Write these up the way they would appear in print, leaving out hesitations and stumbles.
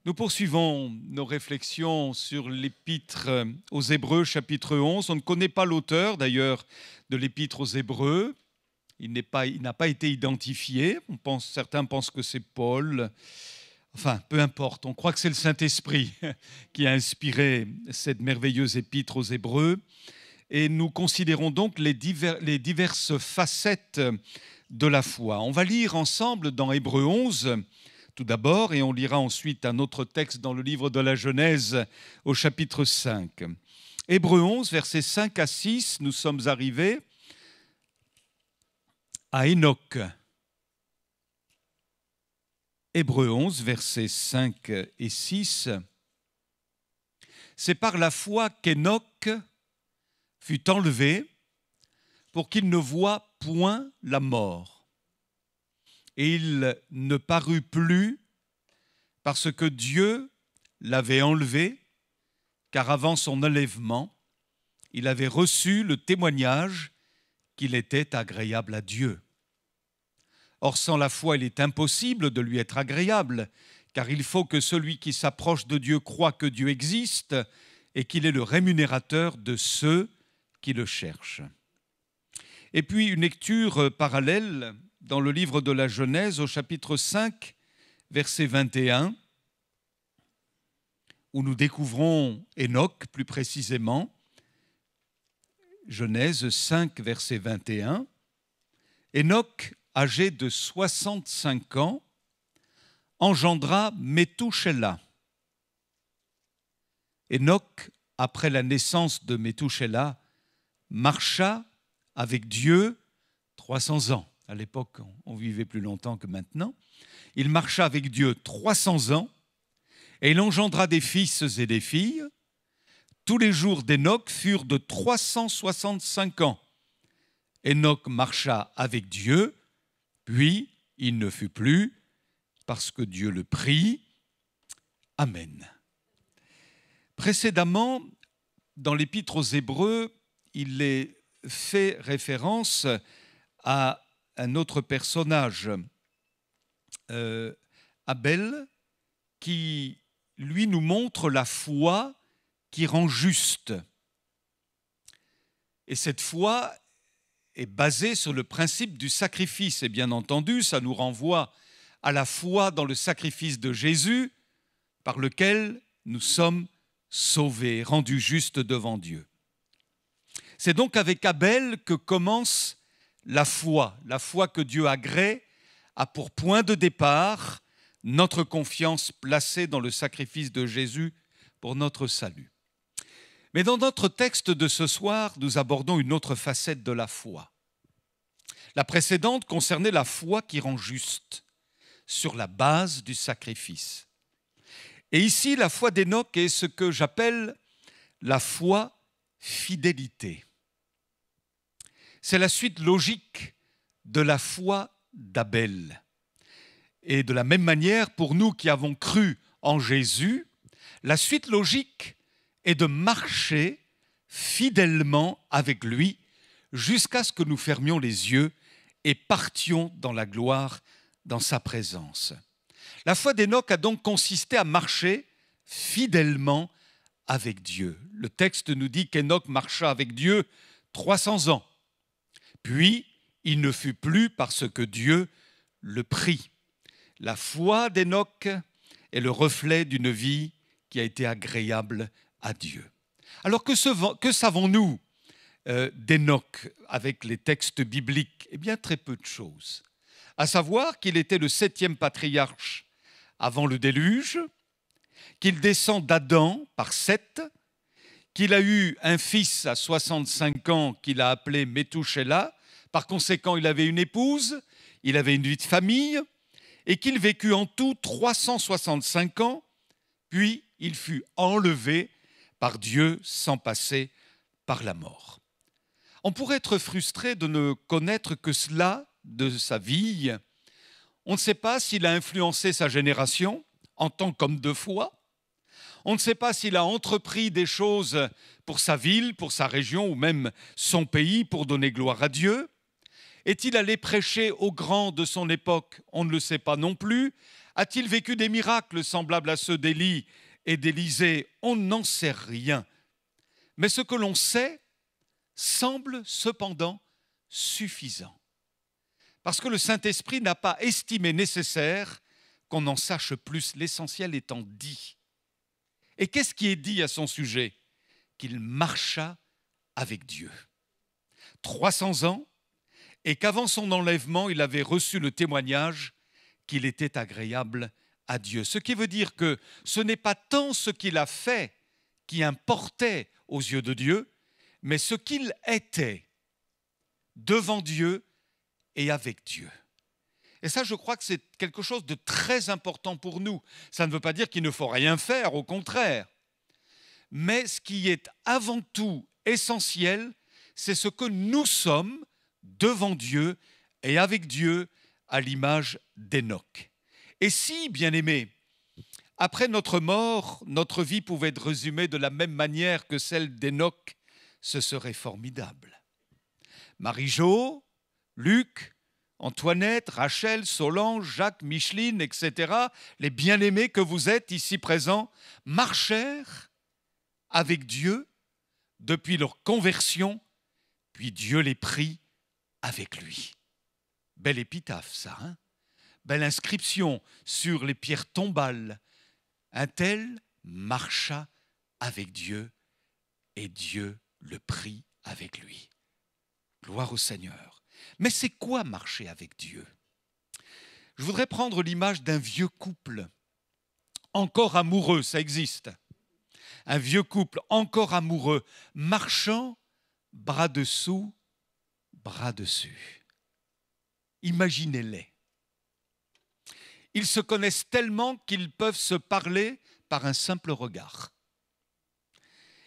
Nous poursuivons nos réflexions sur l'épître aux Hébreux, chapitre 11. On ne connaît pas l'auteur, d'ailleurs, de l'épître aux Hébreux. Il n'a pas été identifié. Certains pensent que c'est Paul. Enfin, peu importe. On croit que c'est le Saint-Esprit qui a inspiré cette merveilleuse épître aux Hébreux. Et nous considérons donc les diverses facettes de la foi. On va lire ensemble dans Hébreux 11, tout d'abord, et on lira ensuite un autre texte dans le livre de la Genèse au chapitre 5. Hébreux 11, versets 5 à 6, nous sommes arrivés à Hénoch. Hébreux 11, versets 5 et 6. C'est par la foi qu'Hénoch fut enlevé pour qu'il ne voie point la mort. Et il ne parut plus parce que Dieu l'avait enlevé, car avant son enlèvement, il avait reçu le témoignage qu'il était agréable à Dieu. Or, sans la foi, il est impossible de lui être agréable, car il faut que celui qui s'approche de Dieu croie que Dieu existe et qu'il est le rémunérateur de ceux qui le cherchent. Et puis une lecture parallèle dans le livre de la Genèse au chapitre 5, verset 21, où nous découvrons Hénoch plus précisément. Genèse 5, verset 21. Hénoch, âgé de 65 ans, engendra Métouchéla. Hénoch, après la naissance de Métouchéla, marcha avec Dieu 300 ans. À l'époque, on vivait plus longtemps que maintenant. Il marcha avec Dieu 300 ans et il engendra des fils et des filles. Tous les jours d'Hénoch furent de 365 ans. Hénoch marcha avec Dieu, puis il ne fut plus parce que Dieu le prit. Amen. Précédemment, dans l'épître aux Hébreux, il est fait référence à un autre personnage, Abel, qui, lui, nous montre la foi qui rend juste. Et cette foi est basée sur le principe du sacrifice. Et bien entendu, ça nous renvoie à la foi dans le sacrifice de Jésus, par lequel nous sommes sauvés, rendus justes devant Dieu. C'est donc avec Abel que commence la foi que Dieu agrée, a pour point de départ notre confiance placée dans le sacrifice de Jésus pour notre salut. Mais dans notre texte de ce soir, nous abordons une autre facette de la foi. La précédente concernait la foi qui rend juste, sur la base du sacrifice. Et ici, la foi d'Hénoch est ce que j'appelle la foi fidélité. C'est la suite logique de la foi d'Abel. Et de la même manière, pour nous qui avons cru en Jésus, la suite logique est de marcher fidèlement avec lui jusqu'à ce que nous fermions les yeux et partions dans la gloire, dans sa présence. La foi d'Hénoch a donc consisté à marcher fidèlement avec Dieu. Le texte nous dit qu'Hénoch marcha avec Dieu 300 ans. Puis, il ne fut plus parce que Dieu le prit. La foi d'Hénoch est le reflet d'une vie qui a été agréable à Dieu. Alors que savons-nous d'Hénoch avec les textes bibliques? Eh bien, très peu de choses. À savoir qu'il était le 7e patriarche avant le déluge, qu'il descend d'Adam par Seth, qu'il a eu un fils à 65 ans qu'il a appelé Métouchéla. Par conséquent, il avait une épouse, il avait une vie de famille, et qu'il vécut en tout 365 ans, puis il fut enlevé par Dieu sans passer par la mort. On pourrait être frustré de ne connaître que cela de sa vie. On ne sait pas s'il a influencé sa génération en tant qu'homme de foi. On ne sait pas s'il a entrepris des choses pour sa ville, pour sa région ou même son pays pour donner gloire à Dieu. Est-il allé prêcher aux grands de son époque? On ne le sait pas non plus. A-t-il vécu des miracles semblables à ceux d'Élie et d'Élisée? On n'en sait rien. Mais ce que l'on sait semble cependant suffisant. Parce que le Saint-Esprit n'a pas estimé nécessaire qu'on en sache plus, l'essentiel étant dit. Et qu'est-ce qui est dit à son sujet? Qu'il marcha avec Dieu. 300 ans, et qu'avant son enlèvement, il avait reçu le témoignage qu'il était agréable à Dieu. Ce qui veut dire que ce n'est pas tant ce qu'il a fait qui importait aux yeux de Dieu, mais ce qu'il était devant Dieu et avec Dieu. Et ça, je crois que c'est quelque chose de très important pour nous. Ça ne veut pas dire qu'il ne faut rien faire, au contraire. Mais ce qui est avant tout essentiel, c'est ce que nous sommes devant Dieu et avec Dieu à l'image d'Hénoch. Et si, bien-aimés, après notre mort, notre vie pouvait être résumée de la même manière que celle d'Hénoch, ce serait formidable. Marie-Jo, Luc, Antoinette, Rachel, Solange, Jacques, Micheline, etc., les bien-aimés que vous êtes ici présents, marchèrent avec Dieu depuis leur conversion, puis Dieu les prit avec lui. Belle épitaphe, ça, hein? Belle inscription sur les pierres tombales. Un tel marcha avec Dieu et Dieu le prit avec lui. Gloire au Seigneur. Mais c'est quoi marcher avec Dieu? Je voudrais prendre l'image d'un vieux couple encore amoureux, ça existe. Un vieux couple encore amoureux, marchant bras dessous, bras dessus. Imaginez-les. Ils se connaissent tellement qu'ils peuvent se parler par un simple regard.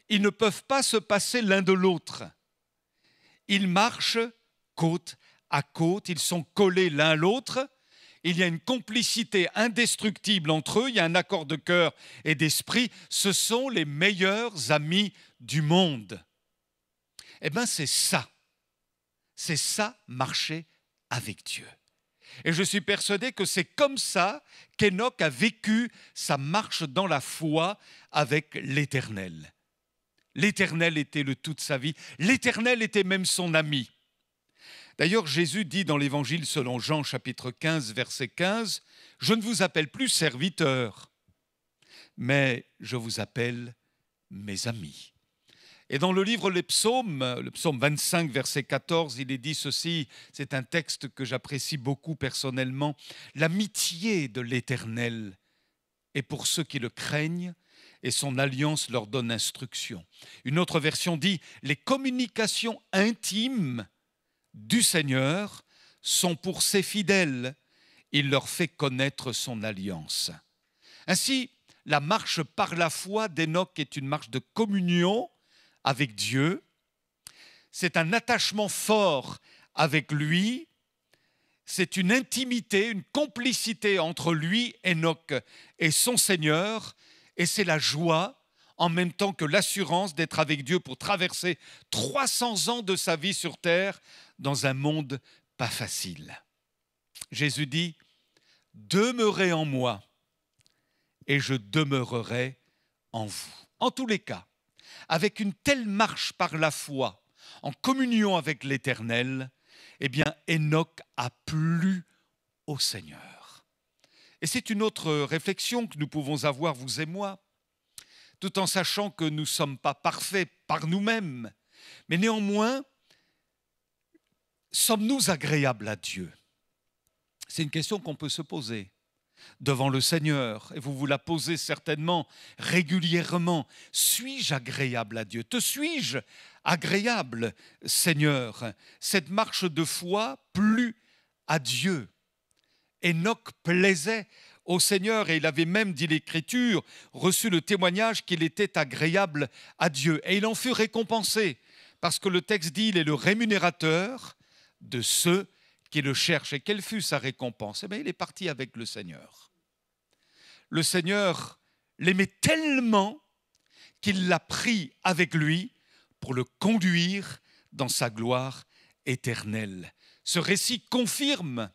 Ils ne peuvent pas se passer l'un de l'autre. Ils marchent côte à côte, ils sont collés l'un à l'autre. Il y a une complicité indestructible entre eux, il y a un accord de cœur et d'esprit. Ce sont les meilleurs amis du monde. Eh bien, c'est ça marcher avec Dieu. Et je suis persuadé que c'est comme ça qu'Hénoch a vécu sa marche dans la foi avec l'Éternel. L'Éternel était le tout de sa vie, l'Éternel était même son ami. D'ailleurs, Jésus dit dans l'Évangile selon Jean chapitre 15, verset 15, « Je ne vous appelle plus serviteurs, mais je vous appelle mes amis. » Et dans le livre le psaume 25, verset 14, il est dit ceci, c'est un texte que j'apprécie beaucoup personnellement, « L'amitié de l'Éternel est pour ceux qui le craignent, et son alliance leur donne instruction. » Une autre version dit « Les communications intimes du Seigneur sont pour ses fidèles, il leur fait connaître son alliance. » Ainsi, la marche par la foi d'Hénoch est une marche de communion avec Dieu. C'est un attachement fort avec lui. C'est une intimité, une complicité entre lui, Hénoch, et son Seigneur. Et c'est la joie, en même temps que l'assurance d'être avec Dieu pour traverser 300 ans de sa vie sur terre dans un monde pas facile. Jésus dit, « Demeurez en moi et je demeurerai en vous. » En tous les cas, avec une telle marche par la foi, en communion avec l'Éternel, eh bien, Hénoch a plu au Seigneur. Et c'est une autre réflexion que nous pouvons avoir, vous et moi, tout en sachant que nous ne sommes pas parfaits par nous-mêmes, mais néanmoins, sommes-nous agréables à Dieu? C'est une question qu'on peut se poser devant le Seigneur, et vous vous la posez certainement régulièrement. Suis-je agréable à Dieu? Te suis-je agréable, Seigneur? Cette marche de foi plut à Dieu. Hénoch plaisait au Seigneur et il avait même, dit l'Écriture, reçu le témoignage qu'il était agréable à Dieu. Et il en fut récompensé, parce que le texte dit, il est le rémunérateur de ceux qui le cherchent. Et quelle fut sa récompense? Eh bien, il est parti avec le Seigneur. Le Seigneur l'aimait tellement qu'il l'a pris avec lui pour le conduire dans sa gloire éternelle. Ce récit confirme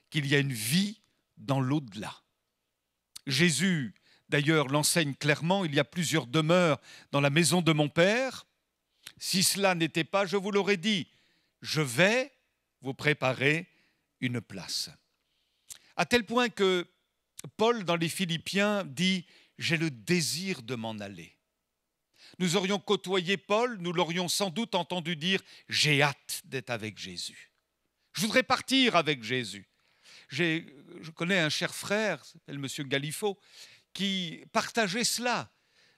qu'il y a une vie dans l'au-delà. Jésus, d'ailleurs, l'enseigne clairement, il y a plusieurs demeures dans la maison de mon Père. Si cela n'était pas, je vous l'aurais dit, je vais vous préparer une place. À tel point que Paul, dans les Philippiens, dit « J'ai le désir de m'en aller ». Nous aurions côtoyé Paul, nous l'aurions sans doute entendu dire « J'ai hâte d'être avec Jésus ». Je voudrais partir avec Jésus. Je connais un cher frère, s'appelle M. Galifo, qui partageait cela.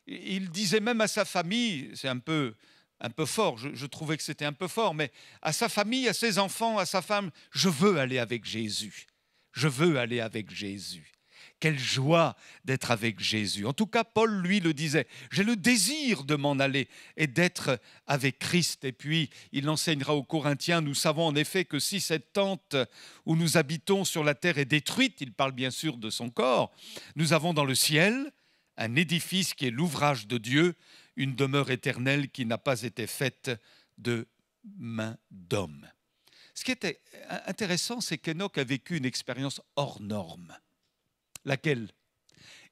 Il disait même à sa famille, c'est un peu fort, je trouvais que c'était un peu fort, mais à sa famille, à ses enfants, à sa femme, je veux aller avec Jésus. Je veux aller avec Jésus. Quelle joie d'être avec Jésus. En tout cas, Paul, lui, le disait. J'ai le désir de m'en aller et d'être avec Christ. Et puis, il enseignera aux Corinthiens, nous savons en effet que si cette tente où nous habitons sur la terre est détruite, il parle bien sûr de son corps, nous avons dans le ciel un édifice qui est l'ouvrage de Dieu, une demeure éternelle qui n'a pas été faite de main d'homme. Ce qui était intéressant, c'est qu'Enoch a vécu une expérience hors norme. Laquelle?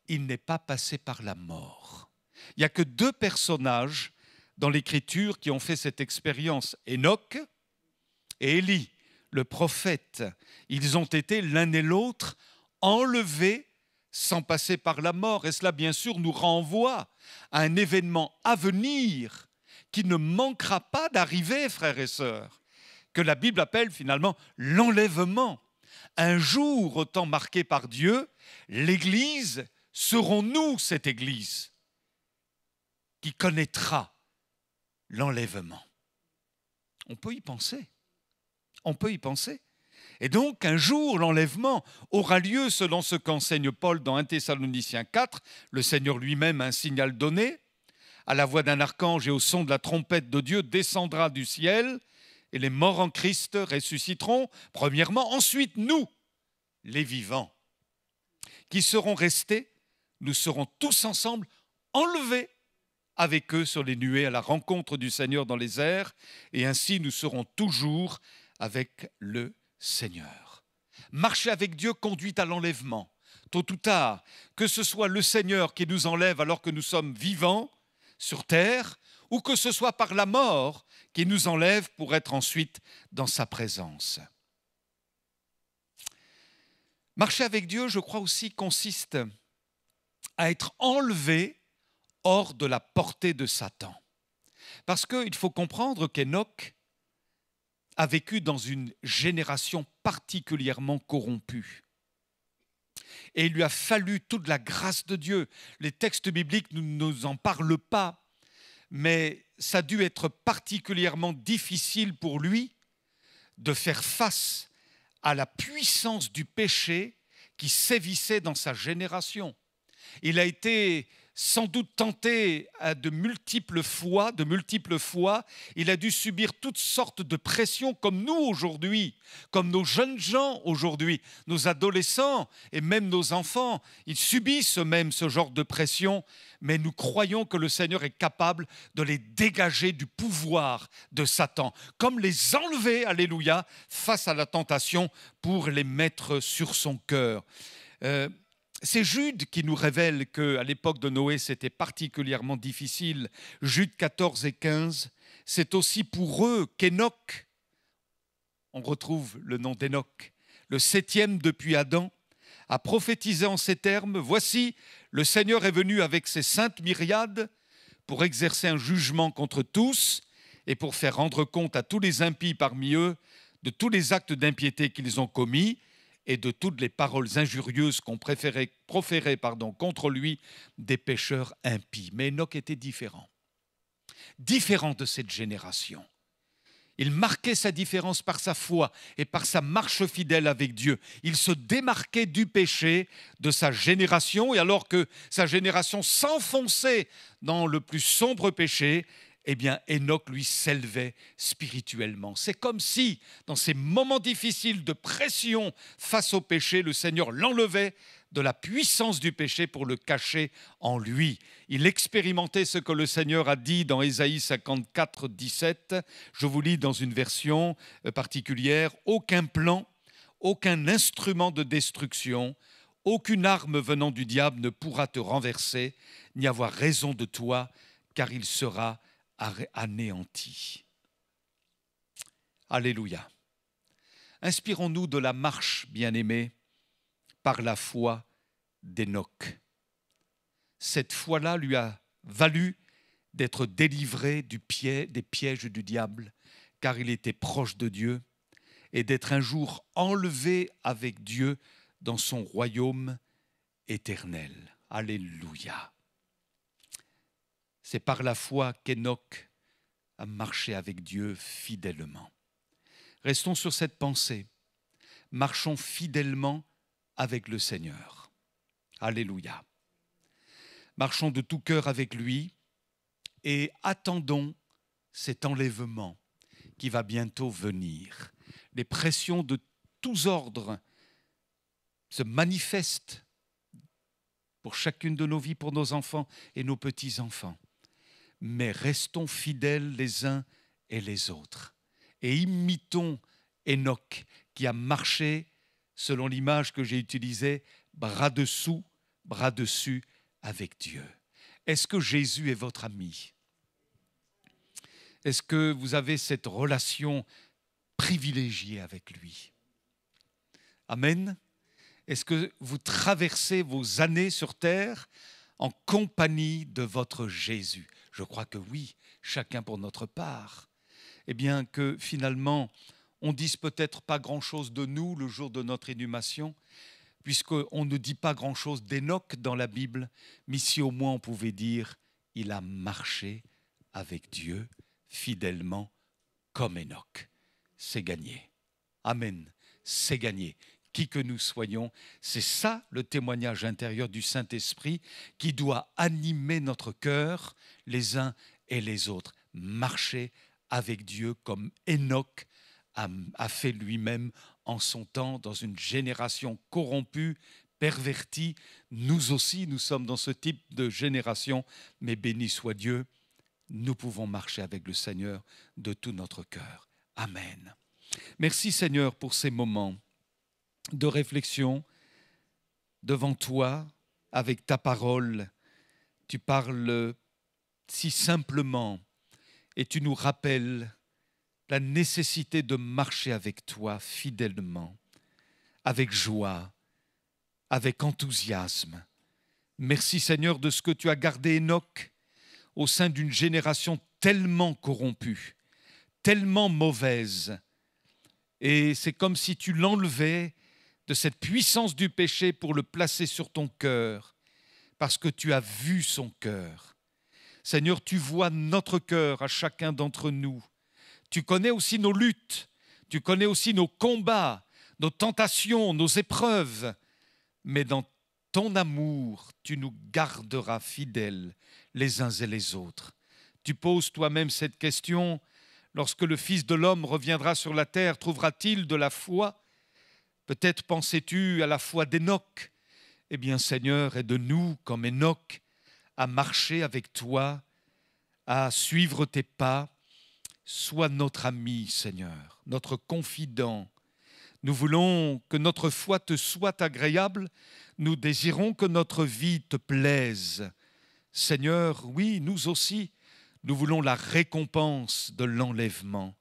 Il n'est pas passé par la mort. Il n'y a que 2 personnages dans l'Écriture qui ont fait cette expérience, Enoch et Élie, le prophète. Ils ont été l'un et l'autre enlevés sans passer par la mort. Et cela, bien sûr, nous renvoie à un événement à venir qui ne manquera pas d'arriver, frères et sœurs, que la Bible appelle finalement l'enlèvement. Un jour autant marqué par Dieu, l'Église, serons-nous cette Église qui connaîtra l'enlèvement? On peut y penser. On peut y penser. Et donc, un jour, l'enlèvement aura lieu selon ce qu'enseigne Paul dans 1 Thessaloniciens 4. Le Seigneur lui-même a un signal donné. À la voix d'un archange et au son de la trompette de Dieu descendra du ciel et les morts en Christ ressusciteront, premièrement. Ensuite, nous, les vivants, qui seront restés, nous serons tous ensemble enlevés avec eux sur les nuées à la rencontre du Seigneur dans les airs, et ainsi nous serons toujours avec le Seigneur. Marcher avec Dieu conduit à l'enlèvement, tôt ou tard, que ce soit le Seigneur qui nous enlève alors que nous sommes vivants sur terre, ou que ce soit par la mort qui nous enlève pour être ensuite dans sa présence. Marcher avec Dieu, je crois aussi, consiste à être enlevé hors de la portée de Satan. Parce qu'il faut comprendre qu'Enoch a vécu dans une génération particulièrement corrompue. Et il lui a fallu toute la grâce de Dieu. Les textes bibliques ne nous en parlent pas, mais ça a dû être particulièrement difficile pour lui de faire face à la puissance du péché qui sévissait dans sa génération. Il a été sans doute tenté de multiples fois, il a dû subir toutes sortes de pressions comme nous aujourd'hui, comme nos jeunes gens aujourd'hui, nos adolescents et même nos enfants. Ils subissent eux-mêmes ce genre de pression, mais nous croyons que le Seigneur est capable de les dégager du pouvoir de Satan, comme les enlever, alléluia, face à la tentation pour les mettre sur son cœur. C'est Jude qui nous révèle qu'à l'époque de Noé, c'était particulièrement difficile. Jude 14 et 15, c'est aussi pour eux qu'Enoch, on retrouve le nom d'Enoch, le 7e depuis Adam, a prophétisé en ces termes, « Voici, le Seigneur est venu avec ses saintes myriades pour exercer un jugement contre tous et pour faire rendre compte à tous les impies parmi eux de tous les actes d'impiété qu'ils ont commis, et de toutes les paroles injurieuses qu'ont proférées contre lui des pécheurs impies. » Mais Enoch était différent de cette génération. Il marquait sa différence par sa foi et par sa marche fidèle avec Dieu. Il se démarquait du péché de sa génération, et alors que sa génération s'enfonçait dans le plus sombre péché, eh bien, Enoch, lui, s'élevait spirituellement. C'est comme si, dans ces moments difficiles de pression face au péché, le Seigneur l'enlevait de la puissance du péché pour le cacher en lui. Il expérimentait ce que le Seigneur a dit dans Ésaïe 54, 17. Je vous lis dans une version particulière. « Aucun plan, aucun instrument de destruction, Aucune arme venant du diable ne pourra te renverser, ni avoir raison de toi, car il sera anéanti. Alléluia. Inspirons-nous de la marche, bien-aimés, par la foi d'Hénoch. Cette foi-là lui a valu d'être délivré des pièges du diable, car il était proche de Dieu, et d'être un jour enlevé avec Dieu dans son royaume éternel. Alléluia. C'est par la foi qu'Hénoch a marché avec Dieu fidèlement. Restons sur cette pensée. Marchons fidèlement avec le Seigneur. Alléluia. Marchons de tout cœur avec lui et attendons cet enlèvement qui va bientôt venir. Les pressions de tous ordres se manifestent pour chacune de nos vies, pour nos enfants et nos petits-enfants. Mais restons fidèles les uns et les autres et imitons Hénoch qui a marché, selon l'image que j'ai utilisée, bras dessous, bras dessus avec Dieu. Est-ce que Jésus est votre ami? Est-ce que vous avez cette relation privilégiée avec lui? Amen. Est-ce que vous traversez vos années sur terre en compagnie de votre Jésus? Je crois que oui, chacun pour notre part. Eh bien que finalement, on ne dise peut-être pas grand-chose de nous le jour de notre inhumation, puisqu'on ne dit pas grand-chose d'Hénoch dans la Bible, mais si au moins on pouvait dire « il a marché avec Dieu fidèlement comme Hénoch ». C'est gagné. Amen. C'est gagné. Qui que nous soyons, c'est ça le témoignage intérieur du Saint-Esprit qui doit animer notre cœur les uns et les autres. Marcher avec Dieu comme Hénoch a fait lui-même en son temps dans une génération corrompue, pervertie. Nous aussi, nous sommes dans ce type de génération, mais béni soit Dieu, nous pouvons marcher avec le Seigneur de tout notre cœur. Amen. Merci Seigneur pour ces moments de réflexion devant toi, avec ta parole. Tu parles si simplement et tu nous rappelles la nécessité de marcher avec toi fidèlement, avec joie, avec enthousiasme. Merci Seigneur de ce que tu as gardé Hénoch au sein d'une génération tellement corrompue, tellement mauvaise. Et c'est comme si tu l'enlevais de cette puissance du péché pour le placer sur ton cœur, parce que tu as vu son cœur. Seigneur, tu vois notre cœur à chacun d'entre nous. Tu connais aussi nos luttes, tu connais aussi nos combats, nos tentations, nos épreuves. Mais dans ton amour, tu nous garderas fidèles les uns et les autres. Tu poses toi-même cette question, lorsque le Fils de l'homme reviendra sur la terre, trouvera-t-il de la foi? Peut-être pensais-tu à la foi d'Hénoch. Eh bien, Seigneur, aide-nous, comme Hénoch, à marcher avec toi, à suivre tes pas. Sois notre ami, Seigneur, notre confident. Nous voulons que notre foi te soit agréable. Nous désirons que notre vie te plaise. Seigneur, oui, nous aussi, nous voulons la récompense de l'enlèvement.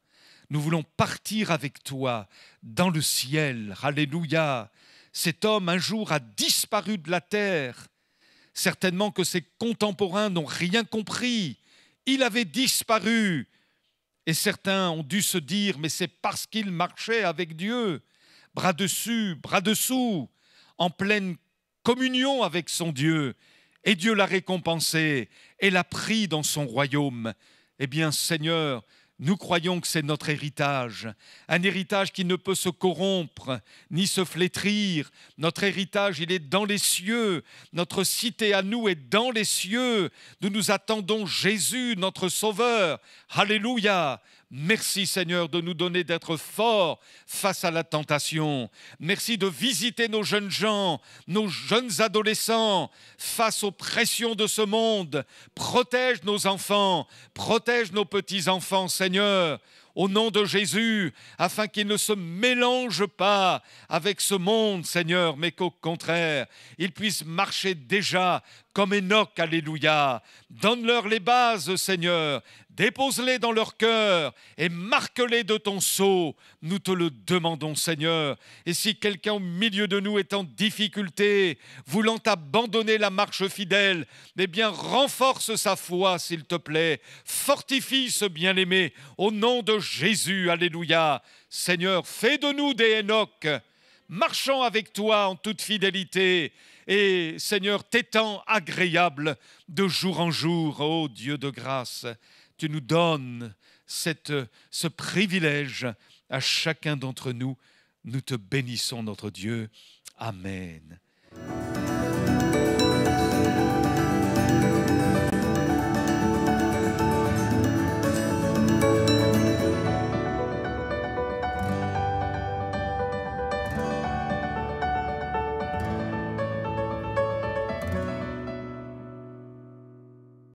Nous voulons partir avec toi dans le ciel. Alléluia. Cet homme, un jour, a disparu de la terre. Certainement que ses contemporains n'ont rien compris. Il avait disparu. Et certains ont dû se dire, mais c'est parce qu'il marchait avec Dieu, bras dessus, bras dessous, en pleine communion avec son Dieu. Et Dieu l'a récompensé et l'a pris dans son royaume. Eh bien, Seigneur, nous croyons que c'est notre héritage, un héritage qui ne peut se corrompre ni se flétrir. Notre héritage, il est dans les cieux. Notre cité à nous est dans les cieux. Nous nous attendons Jésus, notre Sauveur. Alléluia. Merci Seigneur de nous donner d'être forts face à la tentation. Merci de visiter nos jeunes gens, nos jeunes adolescents face aux pressions de ce monde. Protège nos enfants, protège nos petits-enfants, Seigneur. au nom de Jésus, afin qu'il ne se mélange pas avec ce monde, Seigneur, mais qu'au contraire, il puisse marcher déjà comme Enoch, alléluia. Donne-leur les bases, Seigneur, dépose-les dans leur cœur et marque-les de ton sceau. Nous te le demandons, Seigneur. Et si quelqu'un au milieu de nous est en difficulté, voulant abandonner la marche fidèle, eh bien renforce sa foi, s'il te plaît. Fortifie ce bien-aimé au nom de Jésus, alléluia. Seigneur, fais de nous des Enoch, marchant avec toi en toute fidélité. Et Seigneur, t'étant agréable de jour en jour, ô Dieu de grâce, tu nous donnes ce privilège à chacun d'entre nous. Nous te bénissons, notre Dieu. Amen.